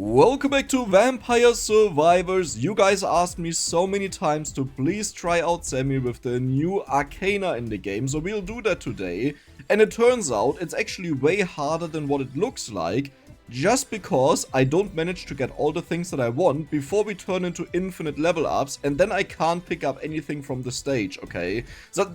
Welcome back to Vampire Survivors. You guys asked me so many times to please try out Sammy with the new Arcana in the game, so we'll do that today. And it turns out it's actually way harder than what it looks like, just because I don't manage to get all the things that I want before we turn into infinite level ups, and then I can't pick up anything from the stage, okay? So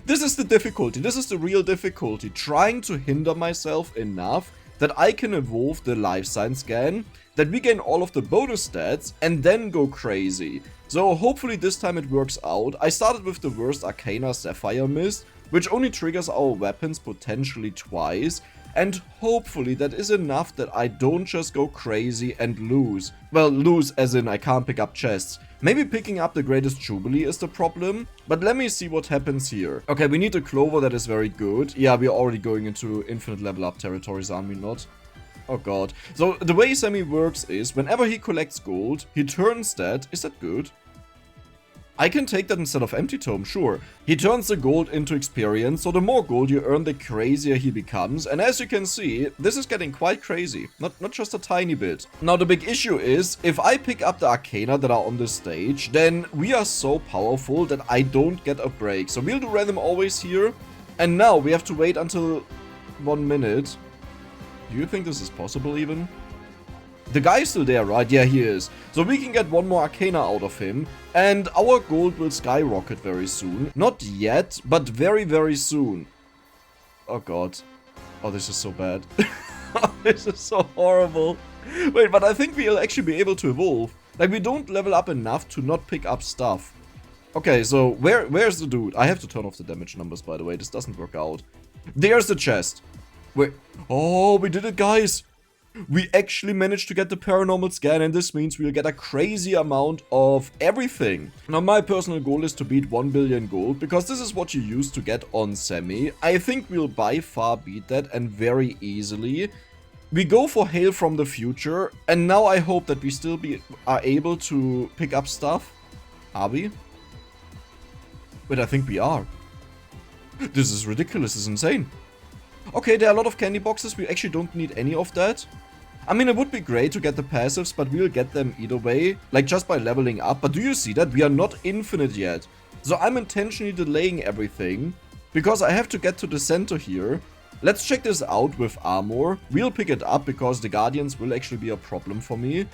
this is the difficulty, this is the real difficulty, trying to hinder myself enough that I can evolve the life sign scan, that we gain all of the bonus stats, and then go crazy. So hopefully this time it works out. I started with the worst Arcana Sapphire Mist, which only triggers our weapons potentially twice, and hopefully that is enough that I don't just go crazy and lose. Well, lose as in I can't pick up chests. Maybe picking up the Greatest Jubilee is the problem, but let me see what happens here. Okay, we need a Clover that is very good. Yeah, we're already going into infinite level up territories, aren't we not? Oh god. So the way Sammy works is, whenever he collects gold, he turns that... Is that good? I can take that instead of Empty Tome, sure. He turns the gold into experience, so the more gold you earn, the crazier he becomes. And as you can see, this is getting quite crazy. Not just a tiny bit. Now the big issue is, if I pick up the Arcana that are on the stage, then we are so powerful that I don't get a break. So we'll do random always here. And now we have to wait until 1 minute. Do you think this is possible even? The guy is still there, right? Yeah, he is. So we can get one more Arcana out of him, and our gold will skyrocket very soon. Not yet, but very, very soon. Oh god. Oh, this is so bad. This is so horrible. Wait, but I think we'll actually be able to evolve. Like, we don't level up enough to not pick up stuff. Okay, so where's the dude? I have to turn off the damage numbers, by the way. This doesn't work out. There's the chest. Wait. Oh, we did it, guys. We actually managed to get the paranormal scan, and this means we'll get a crazy amount of everything. Now my personal goal is to beat 1 billion gold, because this is what you used to get on Sammy. I think we'll by far beat that, and very easily. We go for Hail from the Future, and now I hope that we still are able to pick up stuff. Are we? But I think we are. This is ridiculous, this is insane. Okay, there are a lot of candy boxes, we actually don't need any of that. I mean, it would be great to get the passives, but we'll get them either way, like just by leveling up. But do you see that? We are not infinite yet. So I'm intentionally delaying everything, because I have to get to the center here. Let's check this out with armor. We'll pick it up, because the Guardians will actually be a problem for me.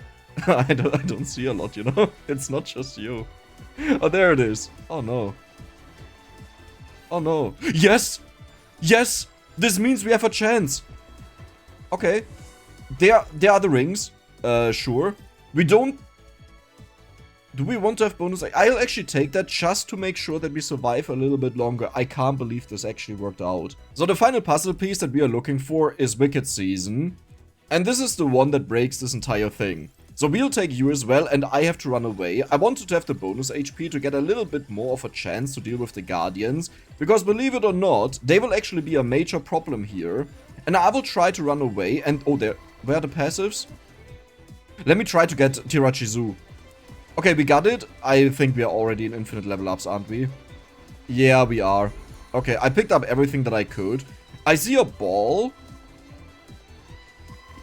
I don't see a lot, you know? It's not just you. Oh, there it is. Oh no. Oh no. Yes! Yes! This means we have a chance. Okay. There are the rings. Sure. We don't... Do we want to have bonus? I'll actually take that just to make sure that we survive a little bit longer. I can't believe this actually worked out. So the final puzzle piece that we are looking for is Wicked Season. And this is the one that breaks this entire thing. So we'll take you as well, and I have to run away. I wanted to have the bonus HP to get a little bit more of a chance to deal with the Guardians, because believe it or not, they will actually be a major problem here. And I will try to run away, and oh, where are the passives? Let me try to get Tirachizu. Okay, we got it. I think we are already in infinite level ups, aren't we? Yeah, we are. Okay, I picked up everything that I could. I see a ball.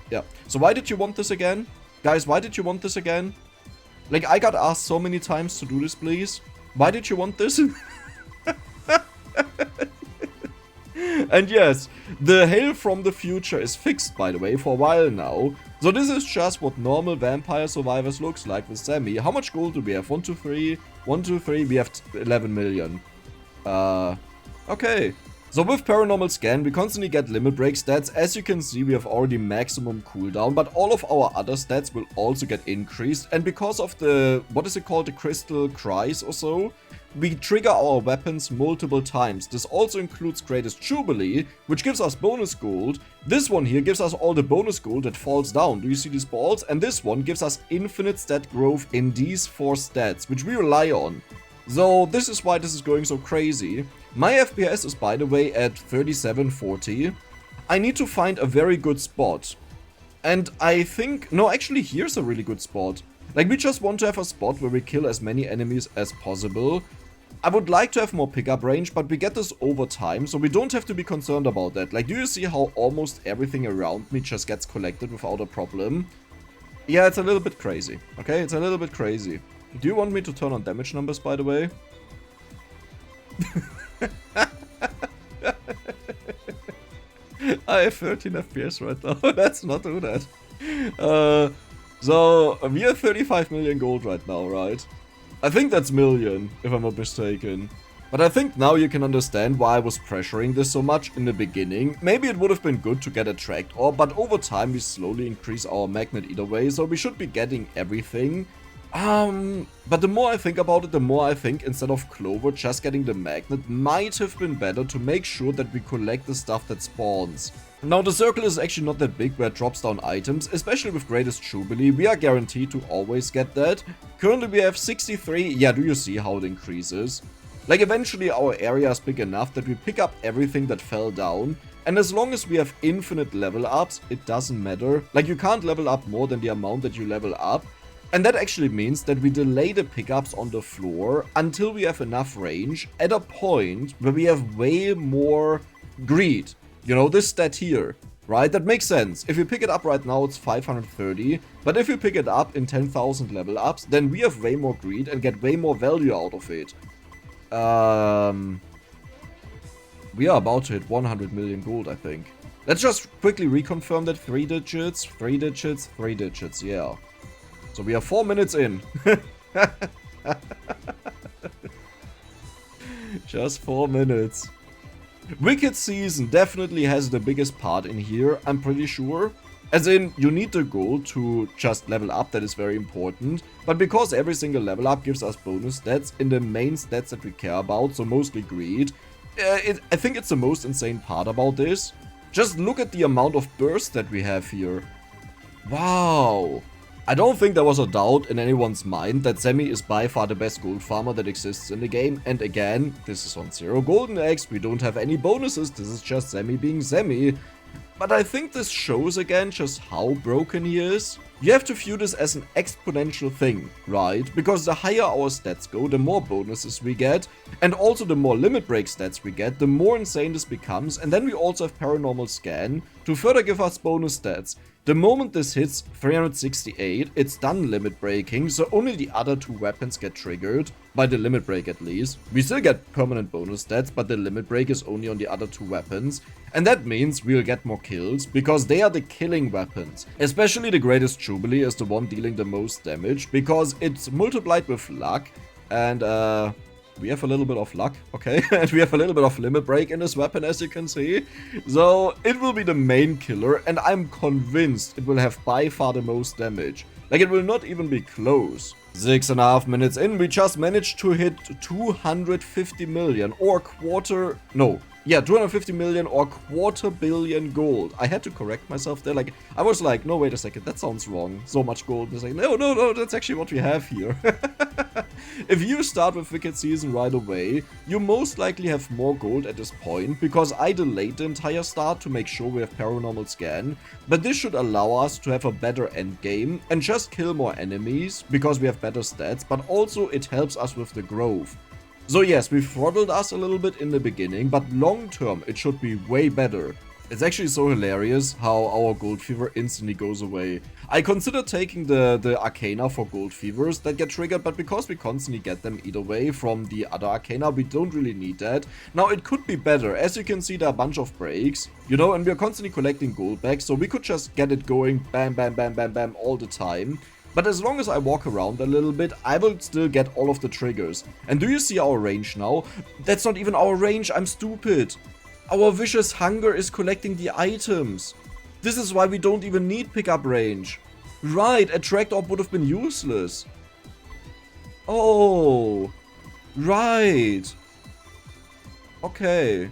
Yeah, so why did you want this again? Guys, why did you want this again? Like, I got asked so many times to do this, please. Why did you want this? And yes, the Hail from the Future is fixed, by the way, for a while now. So this is just what normal Vampire Survivors looks like with Sammy. How much gold do we have? 1, 2, 3. 1, 2, 3. We have 11 million. Okay. So with Paranormal Scan, we constantly get limit break stats. As you can see, we have already maximum cooldown, but all of our other stats will also get increased. And because of the, what is it called, the Crystal Cries or so, we trigger our weapons multiple times. This also includes Greatest Jubilee, which gives us bonus gold. This one here gives us all the bonus gold that falls down. Do you see these balls? And this one gives us infinite stat growth in these 4 stats, which we rely on. So this is why this is going so crazy. My FPS is, by the way, at 3740. I need to find a very good spot. And I think... No, actually, here's a really good spot. Like, we just want to have a spot where we kill as many enemies as possible. I would like to have more pickup range, but we get this over time, so we don't have to be concerned about that. Like, do you see how almost everything around me just gets collected without a problem? Yeah, it's a little bit crazy. Okay, it's a little bit crazy. Do you want me to turn on damage numbers, by the way? I have 13 FPS right now. Let's not do that. So, we have 35 million gold right now, right? I think that's million, if I'm not mistaken. But I think now you can understand why I was pressuring this so much in the beginning. Maybe it would have been good to get a tracked orb, but over time we slowly increase our magnet either way, so we should be getting everything. But the more I think about it, the more I think instead of Clover, just getting the magnet might have been better to make sure that we collect the stuff that spawns. Now the circle is actually not that big where it drops down items, especially with Greatest Jubilee, we are guaranteed to always get that. Currently we have 63, yeah, do you see how it increases? Like eventually our area is big enough that we pick up everything that fell down, and as long as we have infinite level ups, it doesn't matter. Like you can't level up more than the amount that you level up. And that actually means that we delay the pickups on the floor until we have enough range at a point where we have way more greed. You know, this stat here, right? That makes sense. If you pick it up right now, it's 530. But if you pick it up in 10,000 level ups, then we have way more greed and get way more value out of it. We are about to hit 100 million gold, I think. Let's just quickly reconfirm that 3 digits, 3 digits, 3 digits, yeah. So we are 4 minutes in. Just 4 minutes. Wicked Season definitely has the biggest part in here, I'm pretty sure. As in, you need the gold to just level up, that is very important. But because every single level up gives us bonus stats in the main stats that we care about, so mostly greed, I think it's the most insane part about this. Just look at the amount of bursts that we have here. Wow. I don't think there was a doubt in anyone's mind that Sammy is by far the best gold farmer that exists in the game. And again, this is on 0 golden eggs, we don't have any bonuses, this is just Sammy being Sammy. But I think this shows again just how broken he is. You have to view this as an exponential thing, right? Because the higher our stats go, the more bonuses we get, and also the more limit break stats we get, the more insane this becomes. And then we also have paranormal scan to further give us bonus stats. The moment this hits 368, it's done limit breaking, so only the other 2 weapons get triggered, by the limit break at least. We still get permanent bonus stats, but the limit break is only on the other 2 weapons. And that means we'll get more kills, because they are the killing weapons. Especially the Greatest Jubilee is the one dealing the most damage, because it's multiplied with luck, and we have a little bit of luck, okay? And we have a little bit of limit break in this weapon, as you can see. So, it will be the main killer, and I'm convinced it will have by far the most damage. Like, it will not even be close. 6.5 minutes in, we just managed to hit 250 million, or quarter... No. Yeah, 250 million or quarter billion gold. I had to correct myself there. Like, I was like, no, wait a second, that sounds wrong. So much gold. It's like, no, that's actually what we have here. If you start with Wicked Season right away, you most likely have more gold at this point, because I delayed the entire start to make sure we have paranormal scan. But this should allow us to have a better end game and just kill more enemies, because we have better stats, but also it helps us with the growth. So yes, we throttled us a little bit in the beginning, but long term it should be way better. It's actually so hilarious how our gold fever instantly goes away. I consider taking the arcana for gold fevers that get triggered, but because we constantly get them either way from the other arcana, we don't really need that. Now it could be better, as you can see there are a bunch of breaks, you know, and we are constantly collecting gold back, so we could just get it going bam bam bam bam bam all the time. But as long as I walk around a little bit, I will still get all of the triggers. And do you see our range now? That's not even our range, I'm stupid. Our vicious hunger is collecting the items. This is why we don't even need pickup range. Right, a tracked orb would have been useless. Oh, right. Okay.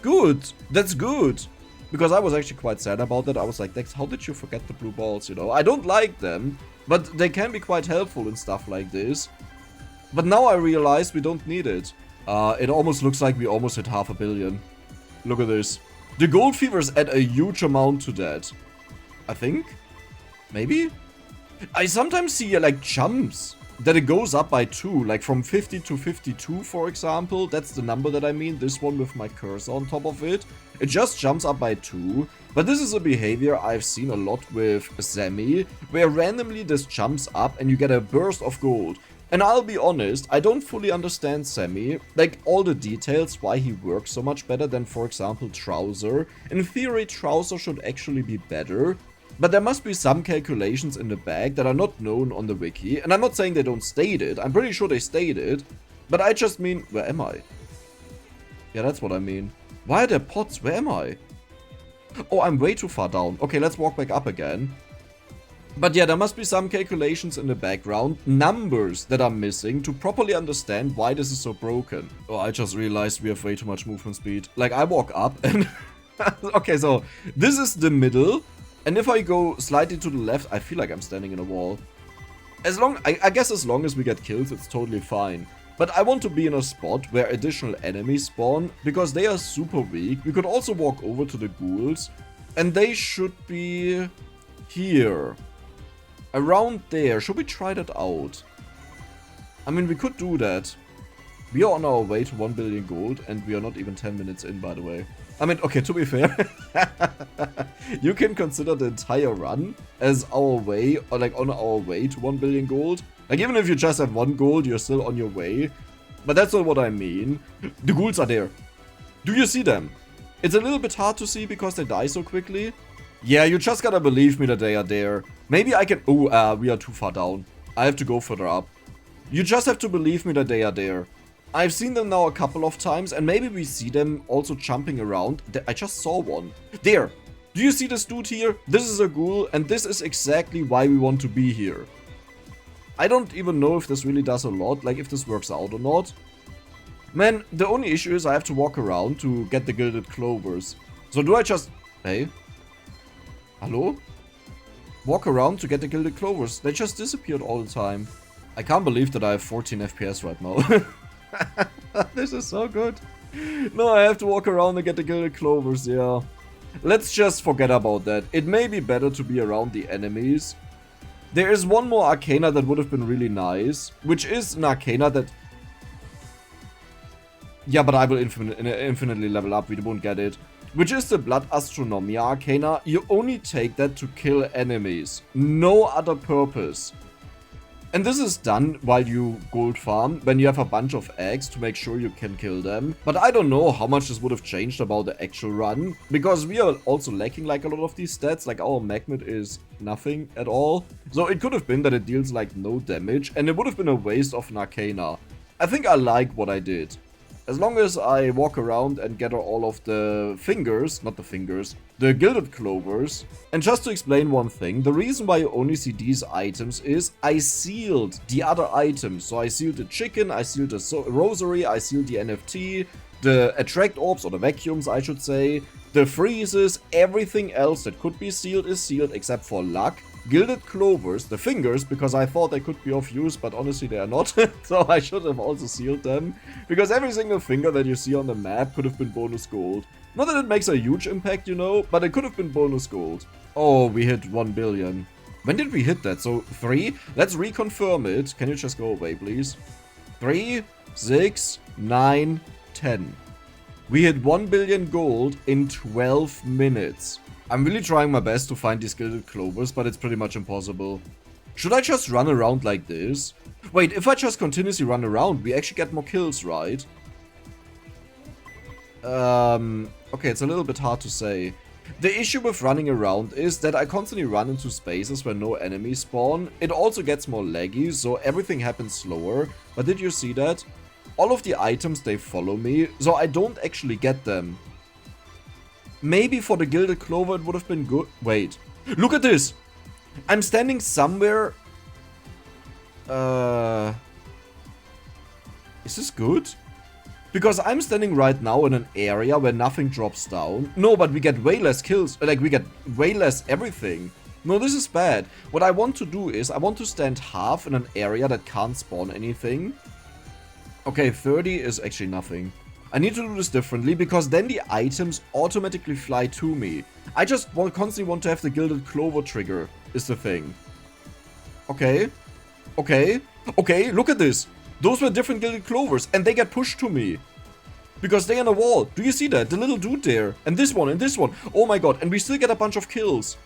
Good, that's good. Because I was actually quite sad about that. I was like, Dex, how did you forget the blue balls, you know? I don't like them, but they can be quite helpful in stuff like this. But now I realize we don't need it. It almost looks like we almost hit 500 million. Look at this. The gold fevers add a huge amount to that. I think? Maybe? I sometimes see like jumps. that it goes up by 2, like from 50 to 52, for example. That's the number that I mean, this one with my cursor on top of it. It just jumps up by 2, but this is a behavior I've seen a lot with Sammy, where randomly this jumps up and you get a burst of gold. And I'll be honest, I don't fully understand Sammy, like all the details why he works so much better than, for example, Trouser. In theory, Trouser should actually be better, but there must be some calculations in the back that are not known on the wiki, and I'm not saying they don't state it, I'm pretty sure they state it, but I just mean, where am I? Yeah, that's what I mean. Why are there pots? Where am I? Oh, I'm way too far down. Okay, let's walk back up again. But yeah, there must be some calculations in the background, numbers that are missing to properly understand why this is so broken. Oh, I just realized we have way too much movement speed. Like, I walk up and... okay, so this is the middle. And if I go slightly to the left, I feel like I'm standing in a wall. I guess as long as we get kills, it's totally fine. But I want to be in a spot where additional enemies spawn, because they are super weak. We could also walk over to the ghouls, and they should be here. Around there. Should we try that out? I mean, we could do that. We are on our way to 1 billion gold, and we are not even 10 minutes in, by the way. I mean, okay, to be fair, you can consider the entire run as our way, or like on our way to 1 billion gold. Like, even if you just have 1 gold, you're still on your way. But that's not what I mean. The ghouls are there. Do you see them? It's a little bit hard to see because they die so quickly. Yeah, you just gotta believe me that they are there. Maybe I can... Oh, we are too far down. I have to go further up. You just have to believe me that they are there. I've seen them now a couple of times, and maybe we see them also jumping around. I just saw one. There! Do you see this dude here? This is a ghoul, and this is exactly why we want to be here. I don't even know if this really does a lot, like if this works out or not. Man, the only issue is I have to walk around to get the gilded clovers. So do I just... Hey? Hello? Walk around to get the gilded clovers. They just disappeared all the time. I can't believe that I have 14 FPS right now. This is so good. No, I have to walk around and get the gilded clovers, yeah. Let's just forget about that. It may be better to be around the enemies. There is one more arcana that would have been really nice, which is an arcana that... Yeah, but I will infinitely level up, we won't get it. Which is the Blood Astronomia arcana. You only take that to kill enemies. No other purpose. And this is done while you gold farm, when you have a bunch of eggs to make sure you can kill them. But I don't know how much this would have changed about the actual run, because we are also lacking like a lot of these stats, like our magnet is nothing at all. So it could have been that it deals like no damage, and it would have been a waste of an arcana. I think I like what I did. As long as I walk around and gather all of the fingers, not the fingers, the gilded clovers. And just to explain one thing, the reason why you only see these items is I sealed the other items. So I sealed the chicken, I sealed the rosary, I sealed the NFT, the attract orbs, or the vacuums I should say, the freezes, everything else that could be sealed is sealed except for luck. Gilded clovers, the fingers, because I thought they could be of use, but honestly they are not. So I should have also sealed them. Because every single finger that you see on the map could have been bonus gold. Not that it makes a huge impact, you know, but it could have been bonus gold. Oh, we hit 1 billion. When did we hit that? So 3? Let's reconfirm it. Can you just go away, please? 3, 6, 9, 10. We hit 1 billion gold in 12 minutes. I'm really trying my best to find these gilded clovers, but it's pretty much impossible. Should I just run around like this? Wait, if I just continuously run around, we actually get more kills, right? Okay, it's a little bit hard to say. The issue with running around is that I constantly run into spaces where no enemies spawn. It also gets more laggy, so everything happens slower. But did you see that? All of the items, they follow me, so I don't actually get them. Maybe for the gilded clover it would have been good. Wait, look at this! I'm standing somewhere... Is this good? Because I'm standing right now in an area where nothing drops down. No, but we get way less kills. Like, we get way less everything. No, this is bad. What I want to do is, I want to stand half in an area that can't spawn anything. Okay, 30 is actually nothing. I need to do this differently, because then the items automatically fly to me. I just constantly want to have the gilded clover trigger, is the thing. Okay. Okay. Okay, look at this. Those were different gilded clovers, and they get pushed to me. Because they're in a wall. Do you see that? The little dude there. And this one, and this one. Oh my god, and we still get a bunch of kills.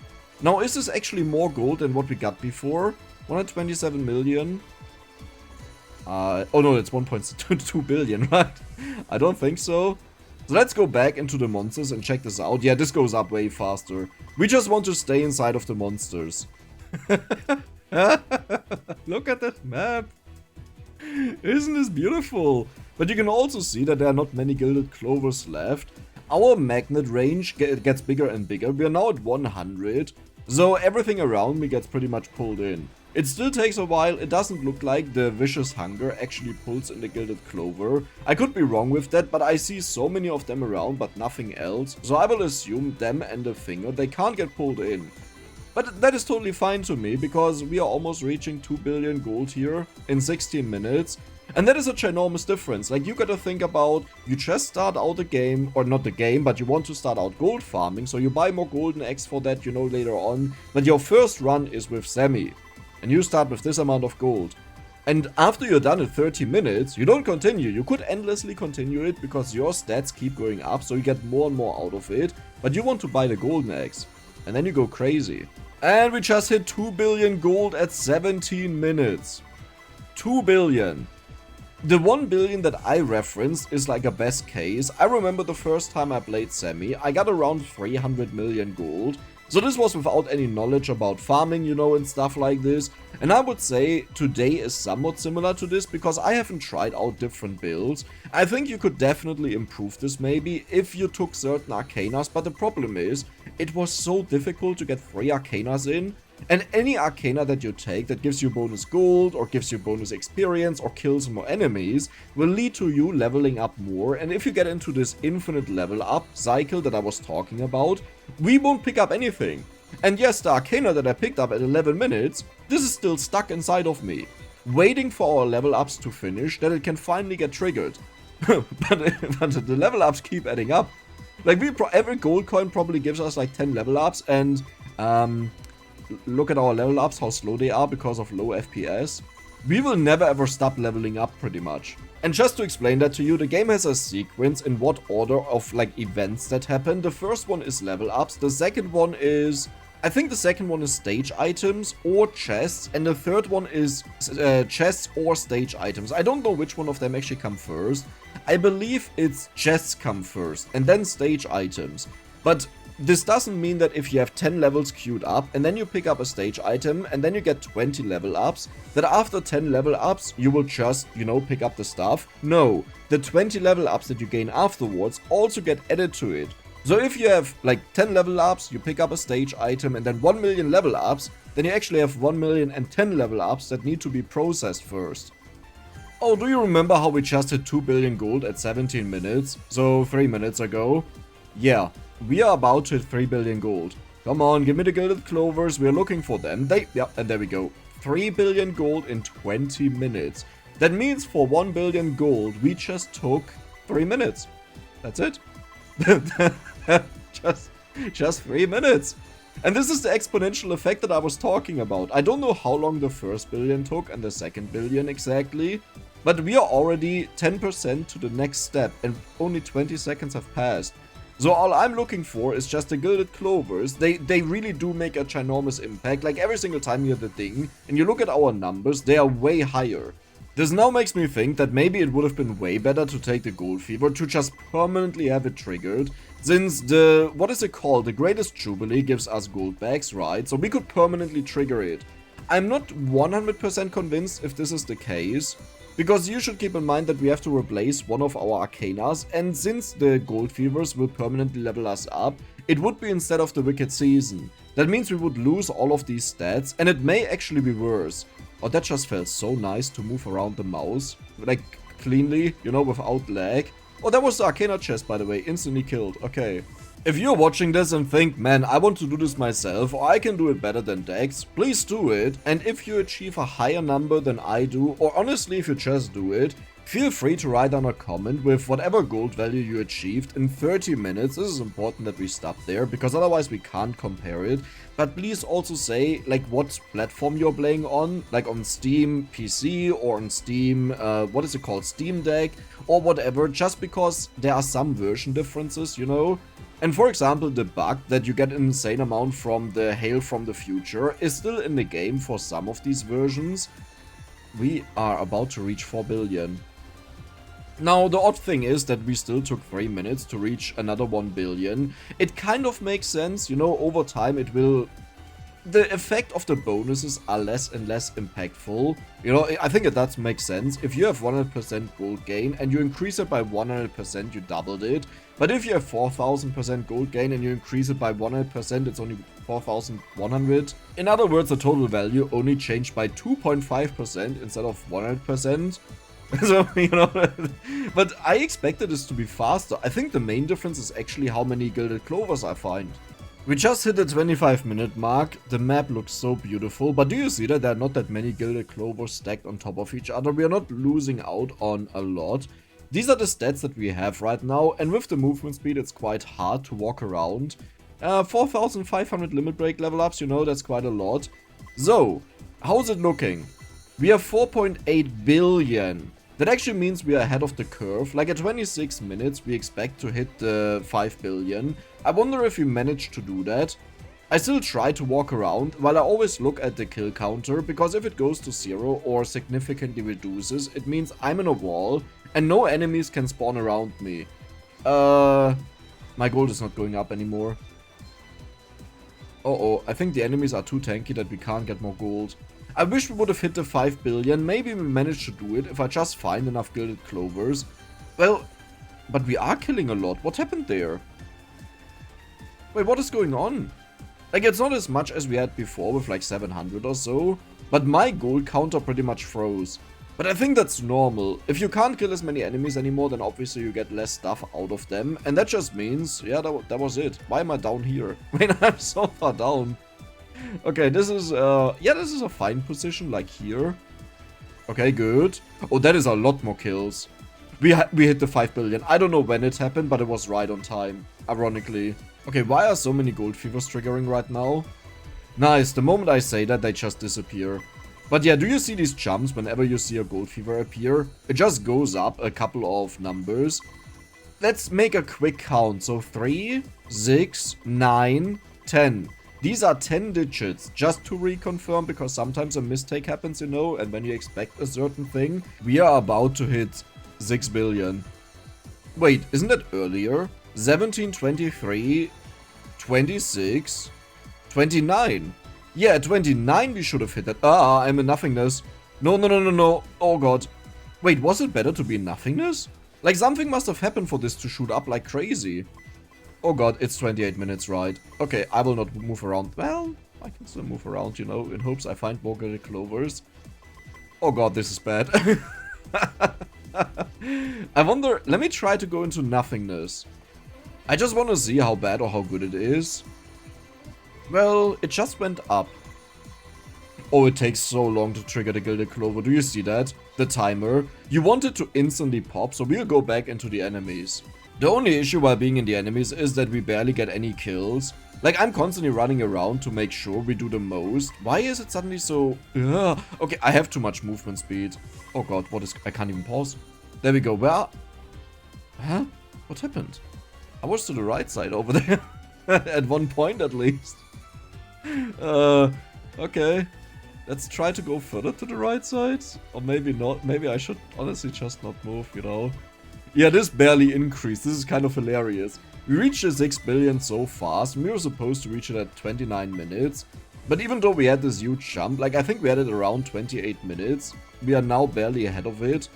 Now, is this actually more gold than what we got before? 127 million. Oh no, it's 1.2 billion, right? I don't think so. So let's go back into the monsters and check this out. Yeah, this goes up way faster. We just want to stay inside of the monsters. Look at that map. Isn't this beautiful? But you can also see that there are not many gilded clovers left. Our magnet range gets bigger and bigger. We are now at 100. So everything around me gets pretty much pulled in. It still takes a while. It doesn't look like the vicious hunger actually pulls in the gilded clover. I could be wrong with that, but I see so many of them around but nothing else. So I will assume them and the finger, they can't get pulled in. But that is totally fine to me, because we are almost reaching 2 billion gold here in 16 minutes. And that is a ginormous difference. Like, you gotta think about, you just start out the game, or not the game, but you want to start out gold farming, so you buy more golden eggs for that, you know, later on. But your first run is with Sammy, and you start with this amount of gold. And after you're done in 30 minutes, you don't continue. You could endlessly continue it, because your stats keep going up, so you get more and more out of it. But you want to buy the golden eggs, and then you go crazy. And we just hit 2 billion gold at 17 minutes. 2 billion. The 1 billion that I referenced is like a best case. I remember the first time I played Sammy, I got around 300 million gold. So this was without any knowledge about farming, you know, and stuff like this. And I would say today is somewhat similar to this, because I haven't tried out different builds. I think you could definitely improve this maybe if you took certain arcanas, but the problem is, it was so difficult to get 3 arcanas in. And any arcana that you take that gives you bonus gold, or gives you bonus experience, or kills more enemies, will lead to you leveling up more. And if you get into this infinite level up cycle that I was talking about, we won't pick up anything. And yes, the arcana that I picked up at 11 minutes, this is still stuck inside of me, waiting for our level ups to finish, that it can finally get triggered. but the level ups keep adding up. Like, every gold coin probably gives us like 10 level ups, and look at our level ups, how slow they are because of low FPS. We will never ever stop leveling up pretty much. And just to explain that to you, the game has a sequence in what order of like events that happen. The first one is level ups, the second one is, I think the second one is stage items or chests, and the third one is chests or stage items. I don't know which one of them actually come first. I believe it's chests come first and then stage items. But this doesn't mean that if you have 10 levels queued up and then you pick up a stage item and then you get 20 level ups, that after 10 level ups you will just, you know, pick up the stuff. No, the 20 level ups that you gain afterwards also get added to it. So if you have like 10 level ups, you pick up a stage item, and then 1 million level ups, then you actually have 1 million and 10 level ups that need to be processed first. Oh, do you remember how we just hit 2 billion gold at 17 minutes? So 3 minutes ago? Yeah. We are about to hit 3 billion gold. Come on, give me the gilded clovers, we are looking for them. Yeah, and there we go. 3 billion gold in 20 minutes. That means for 1 billion gold, we just took 3 minutes. That's it. just 3 minutes. And this is the exponential effect that I was talking about. I don't know how long the first billion took and the second billion exactly, but we are already 10% to the next step and only 20 seconds have passed. So all I'm looking for is just the gilded clovers. They really do make a ginormous impact. Like, every single time you have the thing and you look at our numbers, they are way higher. This now makes me think that maybe it would have been way better to take the gold fever, to just permanently have it triggered, since the, what is it called, the greatest jubilee gives us gold bags, right? So we could permanently trigger it. I'm not 100% convinced if this is the case, because you should keep in mind that we have to replace one of our arcanas, and since the gold fevers will permanently level us up, it would be instead of the wicked season. That means we would lose all of these stats, and it may actually be worse. Oh, that just felt so nice to move around the mouse, like, cleanly, you know, without lag. Oh, that was the arcana chest, by the way, instantly killed, okay. If you're watching this and think, man, I want to do this myself, or I can do it better than Dex, please do it. And if you achieve a higher number than I do, or honestly if you just do it, Feel free to write down a comment with whatever gold value you achieved in 30 minutes. This is important that we stop there, because otherwise we can't compare it. But please also say, like, what platform you're playing on, like on Steam PC or on Steam, what is it called, Steam Deck, or whatever, just because there are some version differences, you know? And for example, the bug that you get an insane amount from the Hail from the Future is still in the game for some of these versions. We are about to reach 4 billion. Now, the odd thing is that we still took 3 minutes to reach another 1 billion. It kind of makes sense, you know, over time it will... The effect of the bonuses are less and less impactful. You know, I think it does make sense. If you have 100% gold gain and you increase it by 100%, you doubled it. But if you have 4000% gold gain and you increase it by 100%, it's only 4100. In other words, the total value only changed by 2.5% instead of 100%. So, you know, but I expected this to be faster. I think the main difference is actually how many gilded clovers I find. We just hit the 25-minute mark. The map looks so beautiful, but do you see that there are not that many gilded clovers stacked on top of each other? We are not losing out on a lot. These are the stats that we have right now, and with the movement speed it's quite hard to walk around. 4500 limit break level ups, you know, that's quite a lot. So, how's it looking? We have 4.8 billion. That actually means we are ahead of the curve. Like at 26 minutes, we expect to hit the 5 billion. I wonder if we manage to do that. I still try to walk around, while I always look at the kill counter, because if it goes to 0 or significantly reduces, it means I'm in a wall, and no enemies can spawn around me. My gold is not going up anymore. Uh-oh, I think the enemies are too tanky that we can't get more gold. I wish we would have hit the 5 billion, maybe we managed to do it if I just find enough gilded clovers. Well, but we are killing a lot. What happened there? Wait, what is going on? Like, it's not as much as we had before with like 700 or so, but my gold counter pretty much froze. But I think that's normal. If you can't kill as many enemies anymore, then obviously you get less stuff out of them. And that just means, yeah, that was it. Why am I down here? When I'm so far down. Okay, this is, yeah, this is a fine position, like here. Okay, good. Oh, that is a lot more kills. We hit the 5 billion. I don't know when it happened, but it was right on time, ironically. Okay, why are so many gold fevers triggering right now? Nice, the moment I say that, they just disappear. But yeah, do you see these jumps whenever you see a gold fever appear? It just goes up a couple of numbers. Let's make a quick count. So 3, 6, 9, 10. These are 10 digits, just to reconfirm, because sometimes a mistake happens, you know, and when you expect a certain thing. We are about to hit 6 billion. Wait, isn't that earlier? 17, 23, 26, 29. Yeah, 29 we should have hit that. Ah, I'm in nothingness. No, no, no, no, no. Oh god. Wait, was it better to be in nothingness? Like, something must have happened for this to shoot up like crazy. Oh god, it's 28 minutes, right? Okay, I will not move around. Well, I can still move around, you know, in hopes I find more gilded clovers. Oh god, this is bad. I wonder, let me try to go into nothingness. I just want to see how bad or how good it is. Well, it just went up. Oh, it takes so long to trigger the gilded clover. Do you see that? The timer. You want it to instantly pop, so we'll go back into the enemies. The only issue while being in the enemies is that we barely get any kills. Like, I'm constantly running around to make sure we do the most. Why is it suddenly so... Ugh. Okay, I have too much movement speed. Oh god, what is... I can't even pause. There we go. Where... Huh? What happened? I was to the right side over there. At one point, at least. Okay. Let's try to go further to the right side. Or maybe not. Maybe I should honestly just not move, you know. Yeah, this barely increased. This is kind of hilarious. We reached the 6 billion so fast. We were supposed to reach it at 29 minutes. But even though we had this huge jump, like I think we had it around 28 minutes, we are now barely ahead of it.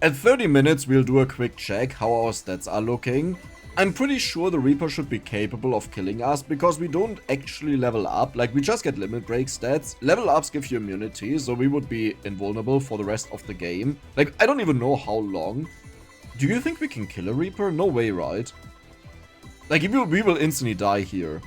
At 30 minutes, we'll do a quick check how our stats are looking. I'm pretty sure the Reaper should be capable of killing us because we don't actually level up. Like, we just get limit break stats. Level ups give you immunity, so we would be invulnerable for the rest of the game. Like, I don't even know how long. Do you think we can kill a Reaper? No way, right? Like, we will instantly die here.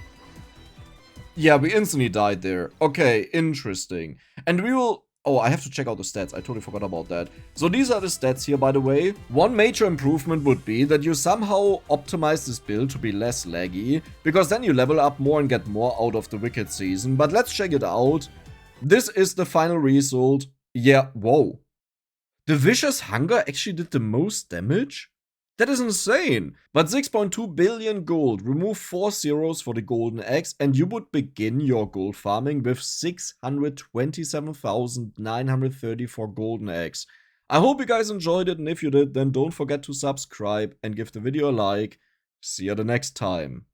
Yeah, we instantly died there. Okay, interesting. And we will Oh, I have to check out the stats. I totally forgot about that. So these are the stats here, by the way. One major improvement would be that you somehow optimize this build to be less laggy, because then you level up more and get more out of the Wicked Season. But let's check it out. This is the final result. Yeah, whoa. The Vicious Hunger actually did the most damage? That is insane. But 6.2 billion gold, remove 4 zeros for the golden eggs, and you would begin your gold farming with 627,934 golden eggs. I hope you guys enjoyed it, and if you did, then don't forget to subscribe and give the video a like. See you the next time.